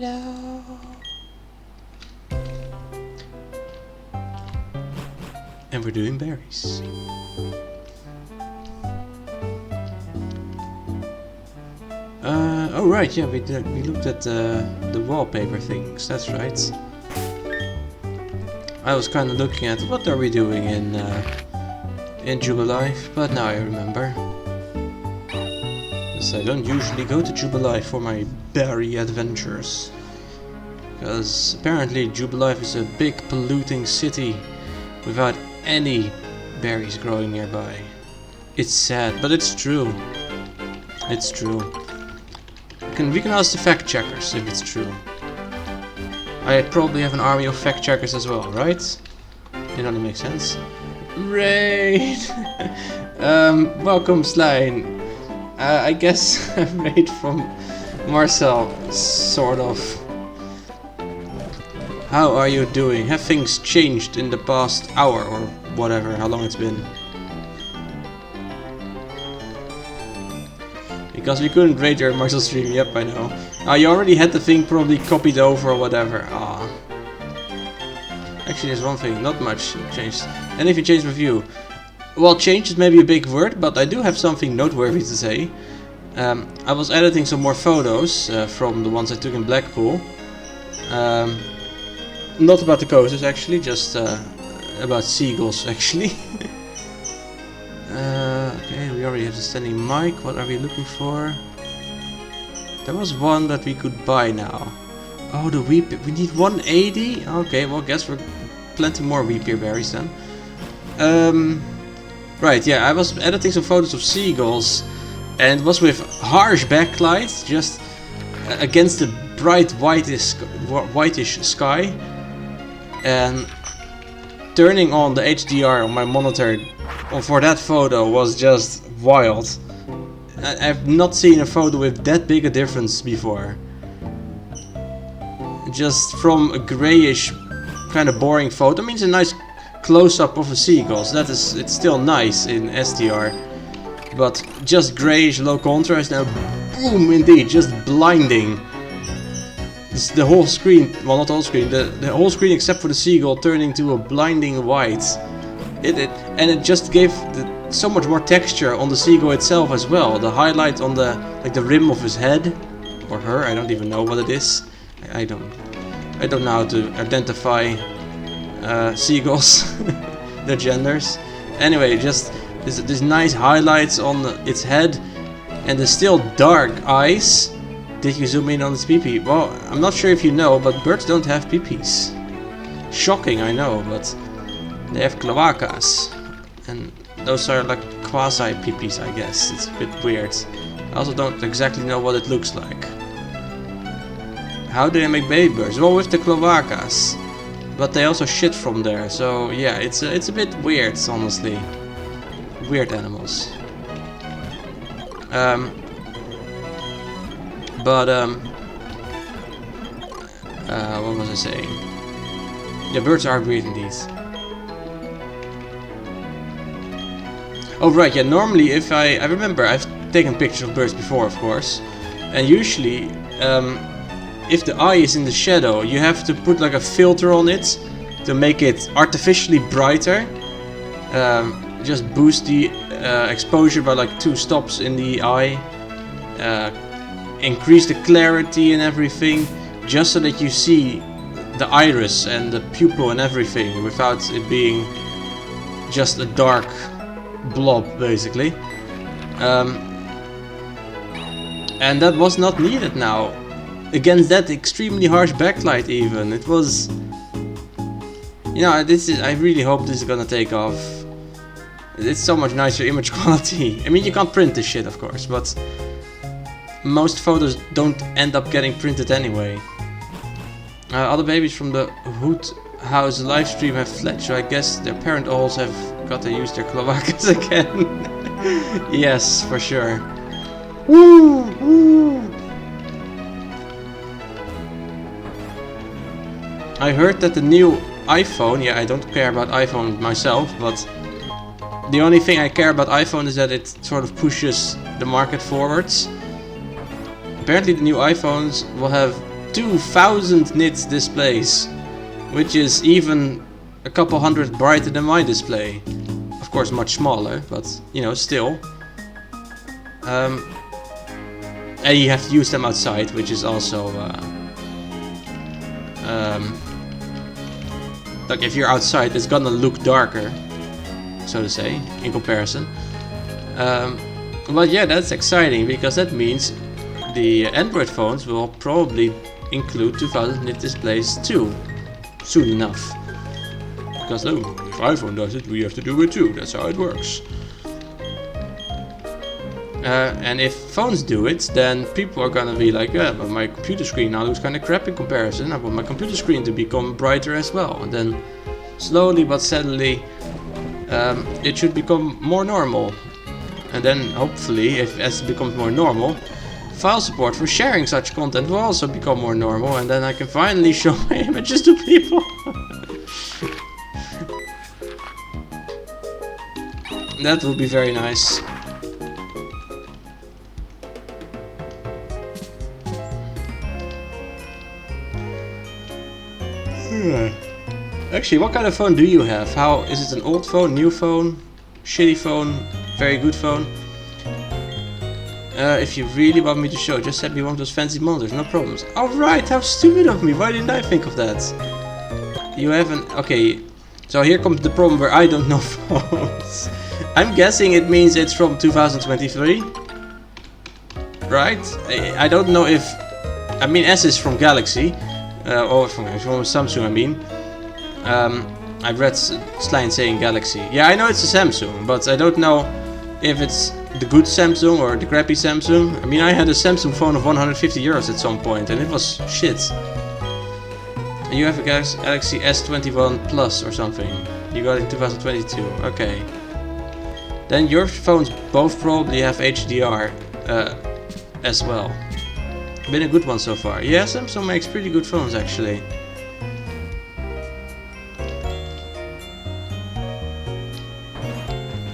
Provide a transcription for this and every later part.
potato. And we're doing berries. Oh right, yeah, we looked at the wallpaper things. That's right. I was kind of looking at what are we doing in Jubilife, but now I remember. Because I don't usually go to Jubilife for my berry adventures. Because apparently Jubilife is a big polluting city without any berries growing nearby. It's sad, but it's true. It's true. We can ask the fact checkers if it's true. I probably have an army of fact checkers as well, right? You know, that makes sense. Raid! Welcome, Slime. I guess a raid from Marcel, sort of. How are you doing? Have things changed in the past hour or whatever, how long it's been? Because we couldn't raid your Marcel stream, yep, I know. You already had the thing probably copied over or whatever. Actually, there's one thing, not much changed. And if you change review, well, change is maybe a big word, but I do have something noteworthy to say. I was editing some more photos from the ones I took in Blackpool. Not about the coasters actually, just about seagulls actually. Okay, we already have the standing mic. What are we looking for? There was one that we could buy now. Oh, the wheat beer. We need 180? Okay, well, guess we're plenty more wheat beer berries then. Right, yeah, I was editing some photos of seagulls, and it was with harsh backlight, just against the bright whitish sky, and turning on the HDR on my monitor for that photo was just wild. I've not seen a photo with that big a difference before. Just from a grayish, kind of boring photo. I mean, it's a nice close-up of a seagull, so it's still nice in SDR. But just grayish, low contrast, now boom, indeed, just blinding. It's the whole screen, well, not the whole screen, the whole screen except for the seagull turning to a blinding white. And it just gave so much more texture on the seagull itself as well. The highlight on the rim of his head, or her, I don't even know what it is. I don't know how to identify seagulls, their genders. Anyway, just this nice highlights on its head, and the still dark eyes. Did you zoom in on its pee-pee? Well, I'm not sure if you know, but birds don't have pee-pees. Shocking, I know, but they have cloacas, and those are like quasi pee-pees, I guess. It's a bit weird. I also don't exactly know what it looks like. How do they make baby birds? Well, with the cloacas, but they also shit from there. So yeah, it's a bit weird, honestly. Weird animals. What was I saying? Yeah, birds are weird indeed. Oh right, yeah, normally if I remember I've taken pictures of birds before, of course, and usually if the eye is in the shadow, you have to put like a filter on it to make it artificially brighter. Just boost the exposure by like 2 stops in the eye, increase the clarity and everything, just so that you see the iris and the pupil and everything without it being just a dark blob, basically. And that was not needed now. Against that extremely harsh backlight even. It was... You know, I really hope this is gonna take off. It's so much nicer image quality. I mean, you can't print this shit, of course, but most photos don't end up getting printed anyway. Other babies from the Hood House livestream have fled, so I guess their parent owls have got to use their cloacas again. Yes, for sure. Woo! Woo! I heard that the new iPhone, yeah, I don't care about iPhone myself, but the only thing I care about iPhone is that it sort of pushes the market forwards. Apparently the new iPhones will have 2000 nits displays, which is even a couple hundred brighter than my display. Of course much smaller, but you know, still. And you have to use them outside, which is also like if you're outside, it's gonna look darker, so to say, in comparison. But yeah, that's exciting, because that means the Android phones will probably include 2000 nit displays too, soon enough. Because oh, if iPhone does it, we have to do it too, that's how it works. And if phones do it, then people are gonna be like, yeah, but my computer screen now looks kinda crap in comparison, I want my computer screen to become brighter as well. And then slowly but steadily it should become more normal. And then hopefully, as it becomes more normal, file support for sharing such content will also become more normal, and then I can finally show my images to people. That would be very nice. Actually, what kind of phone do you have? How is it? An old phone, new phone, shitty phone, very good phone? If you really want me to show, just send me one of those fancy monitors, no problems. Alright, how stupid of me, why didn't I think of that? You haven't... Okay, so here comes the problem where I don't know phones. I'm guessing it means it's from 2023. Right? I don't know if... I mean, S is from Galaxy. Or from Samsung, I mean. I've read Slime saying Galaxy. Yeah, I know it's a Samsung, but I don't know if it's the good Samsung or the crappy Samsung. I mean, I had a Samsung phone of 150 euros at some point, and it was shit. You have a Galaxy S21 Plus or something. You got it in 2022. Okay. Then your phones both probably have HDR as well. Been a good one so far. Yeah, Samsung makes pretty good phones actually.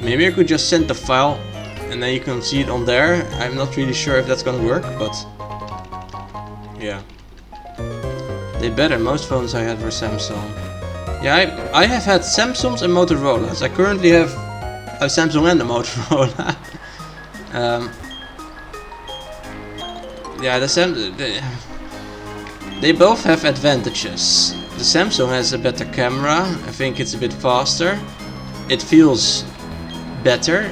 Maybe I could just send the file and then you can see it on there. I'm not really sure if that's gonna work, but yeah. They better. Most phones I had were Samsung. Yeah, I have had Samsungs and Motorola's. I currently have a Samsung and a Motorola. Yeah, they both have advantages. The Samsung has a better camera. I think it's a bit faster. It feels better.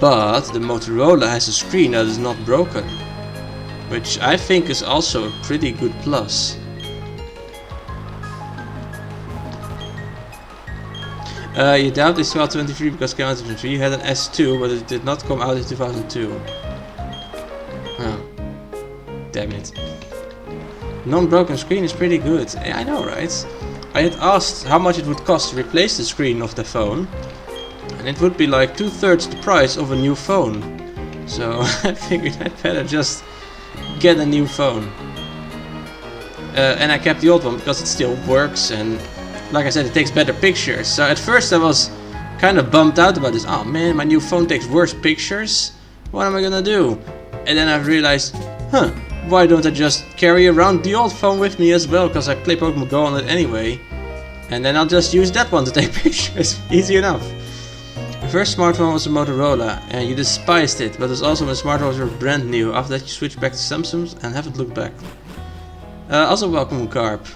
But the Motorola has a screen that is not broken, which I think is also a pretty good plus. You doubt it's 2023 because it came out in 2023. You had an S2, but it did not come out in 2002. Oh. Damn it. Non-broken screen is pretty good. Yeah, I know, right? I had asked how much it would cost to replace the screen of the phone, and it would be like 2/3 the price of a new phone. So I figured I'd better just get a new phone. And I kept the old one because it still works, and like I said, it takes better pictures. So at first I was kind of bummed out about this. Oh man, my new phone takes worse pictures. What am I gonna do? And then I realized, why don't I just carry around the old phone with me as well? Because I play Pokémon Go on it anyway. And then I'll just use that one to take pictures. Easy enough. The first smartphone was a Motorola, and you despised it, but it's also when smartphones were brand new. After that you switched back to Samsung and haven't looked back. Also welcome Garp.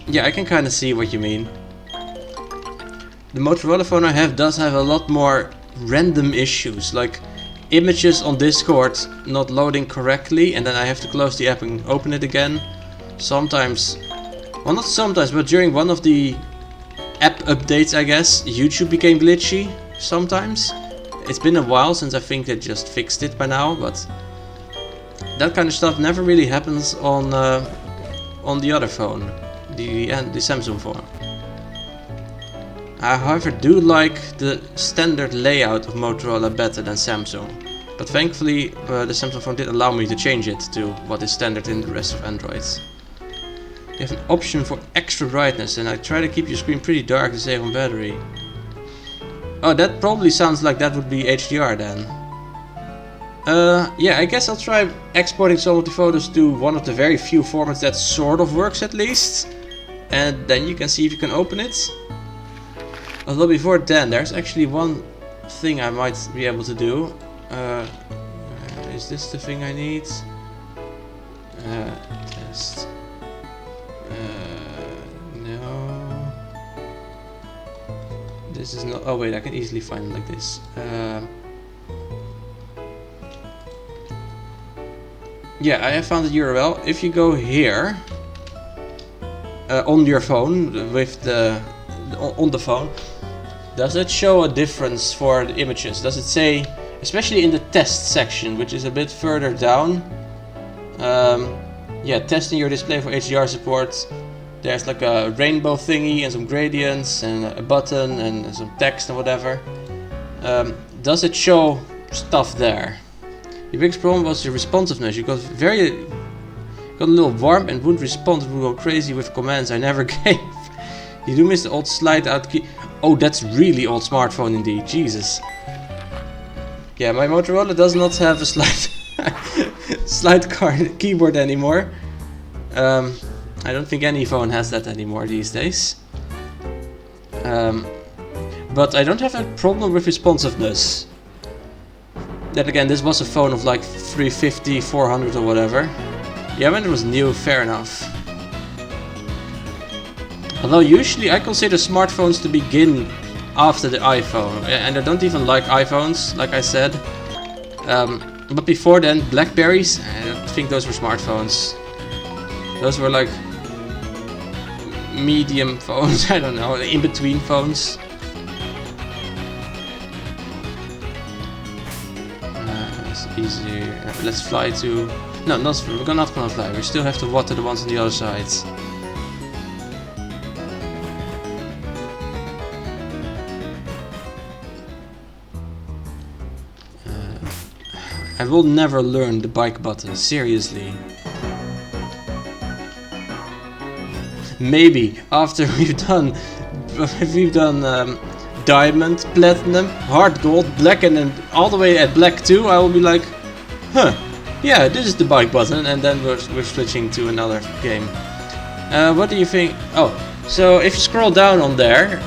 Yeah, I can kind of see what you mean. The Motorola phone I have does have a lot more random issues, like images on Discord not loading correctly, and then I have to close the app and open it again. Sometimes, well, not sometimes, but during one of the app updates, I guess, YouTube became glitchy sometimes. It's been a while since I think they just fixed it by now, but that kind of stuff never really happens on the other phone, the Samsung phone. I, however, do like the standard layout of Motorola better than Samsung, but thankfully the Samsung phone did allow me to change it to what is standard in the rest of Androids. You have an option for extra brightness, and I try to keep your screen pretty dark to save on battery. Oh, that probably sounds like that would be HDR then. Yeah, I guess I'll try exporting some of the photos to one of the very few formats that sort of works at least. And then you can see if you can open it. Although before then, there's actually one thing I might be able to do. Is this the thing I need? Test. No. This is not. Oh wait, I can easily find it like this. Yeah, I have found the URL. If you go here on your phone with on the phone, does it show a difference for the images? Does it say, especially in the test section, which is a bit further down? Yeah, testing your display for HDR support. There's like a rainbow thingy and some gradients and a button and some text and whatever. Does it show stuff there? The biggest problem was the responsiveness. You got a little warm and wouldn't respond. Would go crazy with commands I never gave. You do miss the old slide out key. Oh, that's really old smartphone indeed. Jesus. Yeah, my Motorola does not have a slide card keyboard anymore. I don't think any phone has that anymore these days. But I don't have a problem with responsiveness. Then again, this was a phone of like 350, 400 or whatever. Yeah, when it was new, fair enough. Although usually I consider smartphones to begin after the iPhone. And I don't even like iPhones, like I said. But before then, Blackberries, I don't think those were smartphones. Those were like medium phones, I don't know, in-between phones. It's easier. Let's fly to... No, we're not gonna fly. We still have to water the ones on the other side. I will never learn the bike button, seriously. Maybe after we've done diamond, platinum, hard gold, black, and then all the way at black 2, I will be like, huh, yeah, this is the bike button, and then we're switching to another game. What do you think? Oh, so if you scroll down on there,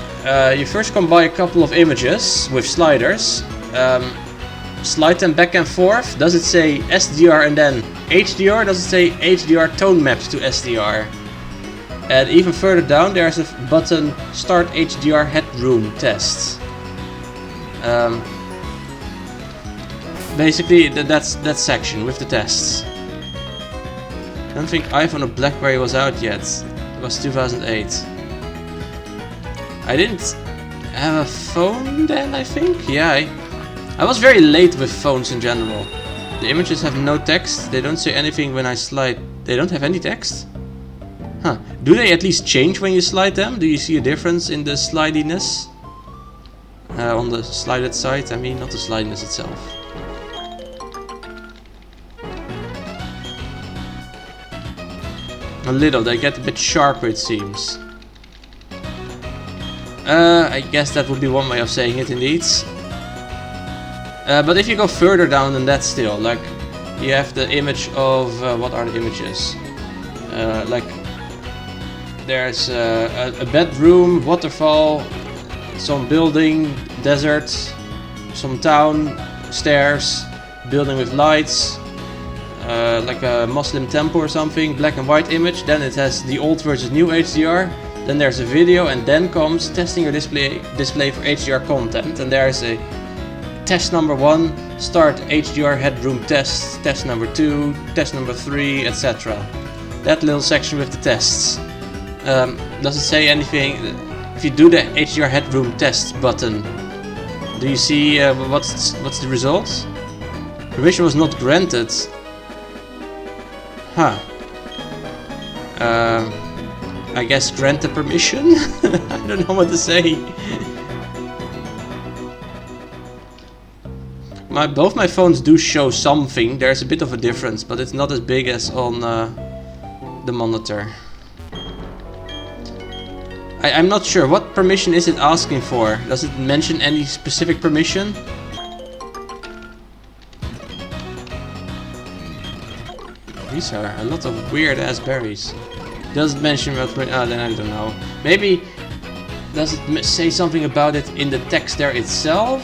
you first come by a couple of images with sliders. Slide them back and forth. Does it say SDR and then HDR? Does it say HDR tone mapped to SDR? And even further down there's a button, Start HDR Headroom Test. Basically that's that section with the tests. I don't think iPhone or Blackberry was out yet. It was 2008. I didn't have a phone then, I think. Yeah, I was very late with phones in general. The images have no text. They don't say anything when I slide. They don't have any text? Huh. Do they at least change when you slide them? Do you see a difference in the slidiness? On the slided side, I mean, not the slidiness itself. A little, they get a bit sharper it seems. I guess that would be one way of saying it indeed. But if you go further down than that still, like you have the image of, what are the images? Like there's a bedroom, waterfall, some building, desert, some town, stairs, building with lights, like a Muslim temple or something, black and white image. Then it has the old versus new HDR. Then there's a video, and then comes testing your display for HDR content. And there's a test number 1, start HDR headroom test, test number 2, test number 3, etc. That little section with the tests. Does it say anything? If you do the HDR headroom test button, do you see what's the result? Permission was not granted. Huh. I guess grant the permission? I don't know what to say. Both my phones do show something. There's a bit of a difference, but it's not as big as on the monitor. I'm not sure. What permission is it asking for? Does it mention any specific permission? these are a lot of weird ass berries. Doesn't mention what, then I don't know. Maybe, does it say something about it in the text there itself?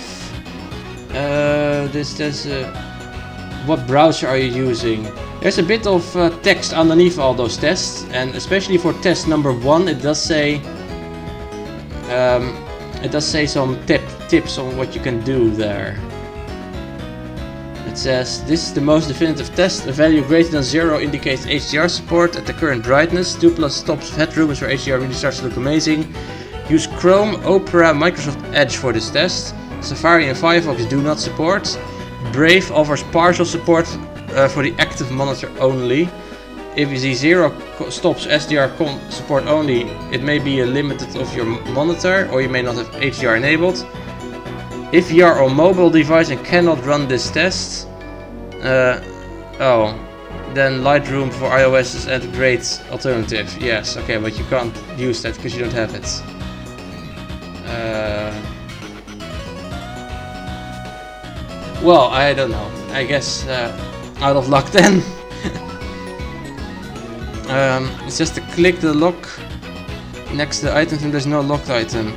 What browser are you using? There's a bit of text underneath all those tests, and especially for test number 1, it does say some tips on what you can do there. It says, this is the most definitive test. A value greater than 0 indicates HDR support at the current brightness. 2+ stops headroom is where HDR really starts to look amazing. Use Chrome, Opera, Microsoft Edge for this test. Safari and Firefox do not support. Brave offers partial support for the active monitor only. If you see 0 stops SDR support only, it may be a limited of your monitor, or you may not have HDR enabled. If you are on mobile device and cannot run this test, then Lightroom for iOS is a great alternative. Yes, okay, but you can't use that because you don't have it. Well, I don't know. I guess out of luck then. It's just to click the lock next to the items and there's no locked item.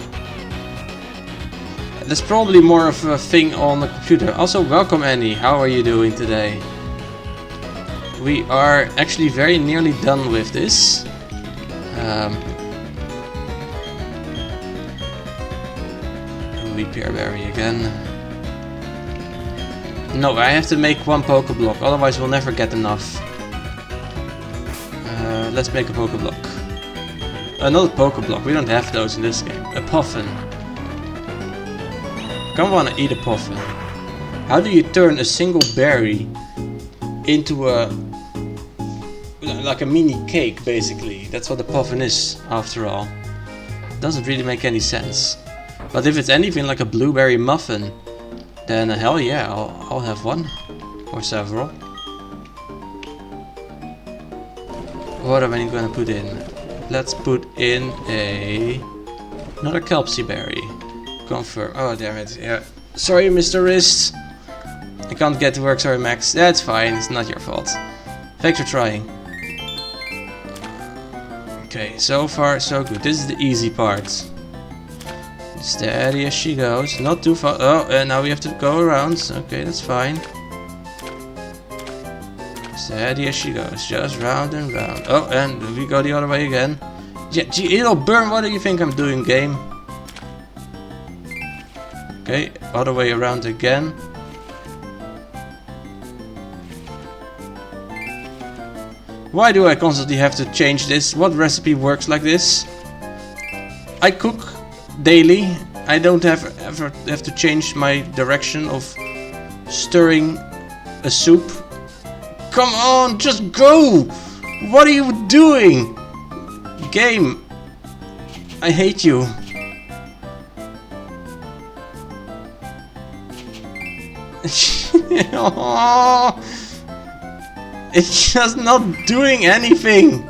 There's probably more of a thing on the computer. Also, welcome Annie. How are you doing today? We are actually very nearly done with this. Repair berry again. No, I have to make one Pokeblock, otherwise we'll never get enough. Let's make a Pokeblock. Another Pokeblock, we don't have those in this game. A Puffin. Come on, eat a Puffin. How do you turn a single berry into like a mini cake, basically? That's what a Puffin is, after all. Doesn't really make any sense. But if it's anything like a blueberry muffin, then hell yeah, I'll have one. Or several. What am I gonna put in? Let's put in another Kelpsie berry. Confirm. Oh damn it. Yeah. Sorry, Mr. Wrist. I can't get to work. Sorry, Max. That's fine. It's not your fault. Thanks for trying. Okay, so far so good. This is the easy part. Steady as she goes. Not too far. Oh, and now we have to go around. Okay, that's fine. Steady as she goes. Just round and round. Oh, and we go the other way again. Yeah, gee, it'll burn. What do you think I'm doing, game? Okay, other way around again. Why do I constantly have to change this? What recipe works like this? I cook daily. I don't ever have to change my direction of stirring a soup. Come on, just go! What are you doing? Game, I hate you. It's just not doing anything.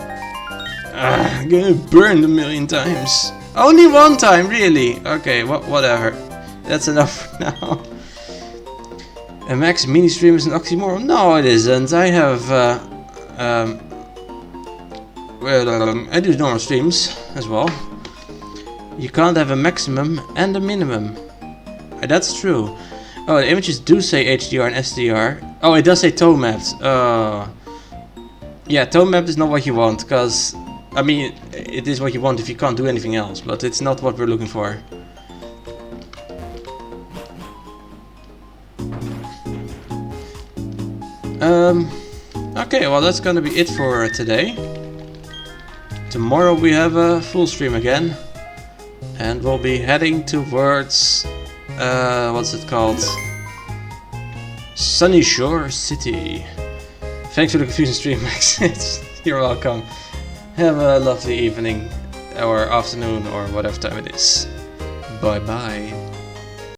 I'm gonna burn a million times. Only one time, really? Okay, whatever. That's enough for now. A max mini stream is an oxymoron? No, it isn't. I have I do normal streams as well. You can't have a maximum and a minimum. That's true. Oh, the images do say HDR and SDR. Oh, it does say tone mapped. Yeah, tone mapped is not what you want, because I mean, it is what you want if you can't do anything else, but it's not what we're looking for. Okay, well that's gonna be it for today. Tomorrow we have a full stream again, and we'll be heading towards what's it called? Sunny Shore City. Thanks for the confusing stream, Max. You're welcome. Have a lovely evening, or afternoon, or whatever time it is. Bye bye.